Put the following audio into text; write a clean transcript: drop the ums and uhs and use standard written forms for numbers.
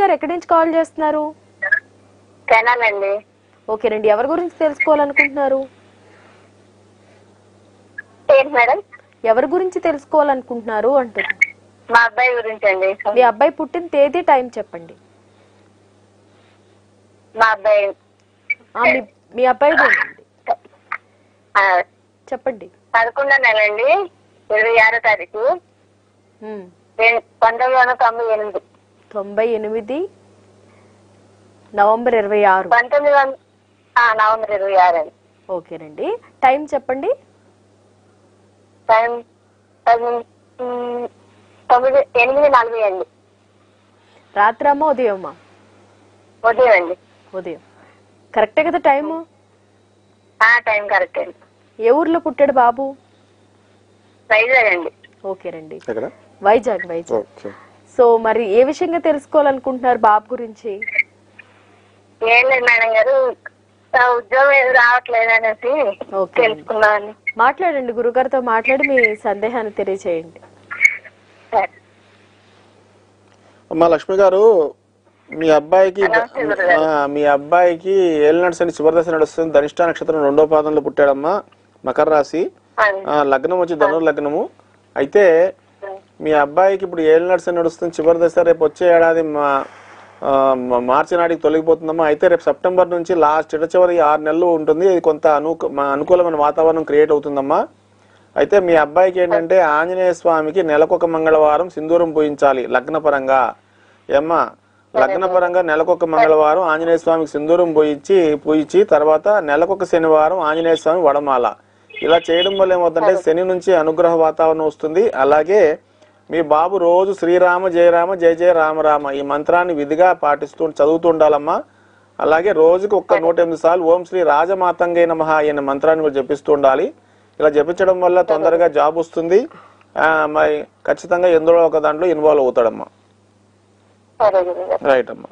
గారు ఎక్కడి నుంచి కాల్ చేస్తున్నారు? తెనాలండి. ఓకేనండి, ఎవరి గురించి తెలుసుకోవాలనుకుంటున్నారు? ఏంటి మేడం? ఎవరి గురించి తెలుసుకోవాలనుకుంటున్నారు అంటున్నారు? మా అబ్బాయి గురించి అండి. మీ అబ్బాయి పుట్టిన తేదీ, టైం చెప్పండి. మా అబ్బాయి మీ అబ్బాయిదేనండి, చెప్పండి. 11వ నెల అండి, 26వ తారీఖు, 1998. 98 నవంబర్ 26. 1900 నవంబర్ 26 అండి. ఓకేనండి, టైం చెప్పండి. టైం 8:40 అండి. రాత్రమ్మా ఉదయమ్మా? ఉదయం అండి. ఉదయం. కరెక్టే కదా టైము? టైం కరెక్ట్ అండి. ఏ ఊర్లో పుట్టాడు బాబు? వైజాగ్ అండి. ఓకేనండి, వైజాగ్. సో మరి ఏ విషయంగా తెలుసుకోవాలనుకుంటున్నారు బాబు గురించి? ఏం లేదు మేడం గారు, ఉద్యోగం ఏది రావట్లేదు అనేసి తెలుసుకున్నాను. మాట్లాడండి, గురుగారితో మాట్లాడి మీ సందేహాన్ని తెలియచేయండి. అమ్మా లక్ష్మి గారు, మీ అబ్బాయికి ఏలినాడు శని చివరి దశ నడుస్తుంది. ధనిష్ట నక్షత్రం 2వ పాదంలో పుట్టాడమ్మా, మకర రాశి, లగ్నం వచ్చి ధనుర్ లగ్నము. అయితే మీ అబ్బాయికి ఇప్పుడు ఏలినాడు శని నడుస్తుంది, చివరి దశ. రేపు వచ్చే ఏడాది మార్చి నాటికి తొలగిపోతుందమ్మా. అయితే రేపు సెప్టెంబర్ నుంచి లాస్ట్ చివరి 6 నెలలు ఉంటుంది. ఇది కొంత అనుకూలమైన వాతావరణం క్రియేట్ అవుతుందమ్మా. అయితే మీ అబ్బాయికి ఏంటంటే ఆంజనేయ స్వామికి నెలకొక మంగళవారం సింధూరం పూయించాలి లగ్నపరంగా. ఏమ్మా, లగ్నపరంగా నెలకొక మంగళవారం ఆంజనేయ స్వామికి సింధూరం పూయించి తర్వాత నెలకొక శనివారం ఆంజనేయ స్వామి వడమాల. ఇలా చేయడం వల్ల ఏమవుతుందంటే శని నుంచి అనుగ్రహ వాతావరణం వస్తుంది. అలాగే మీ బాబు రోజు శ్రీరామ జయరామ జయ జయ రామ రామ ఈ మంత్రాన్ని విధిగా చదువుతూ ఉండాలమ్మా. అలాగే రోజుకి 108 సార్లు ఓం శ్రీ రాజమాతంగే నమః అనే మంత్రాన్ని కూడా జపిస్తూ ఉండాలి. ఇలా జపించడం వల్ల తొందరగా జాబ్ వస్తుంది. మరి ఖచ్చితంగా ఎందులో ఒక దాంట్లో ఇన్వాల్వ్ అవుతాడమ్మా. రైట్ అమ్మా.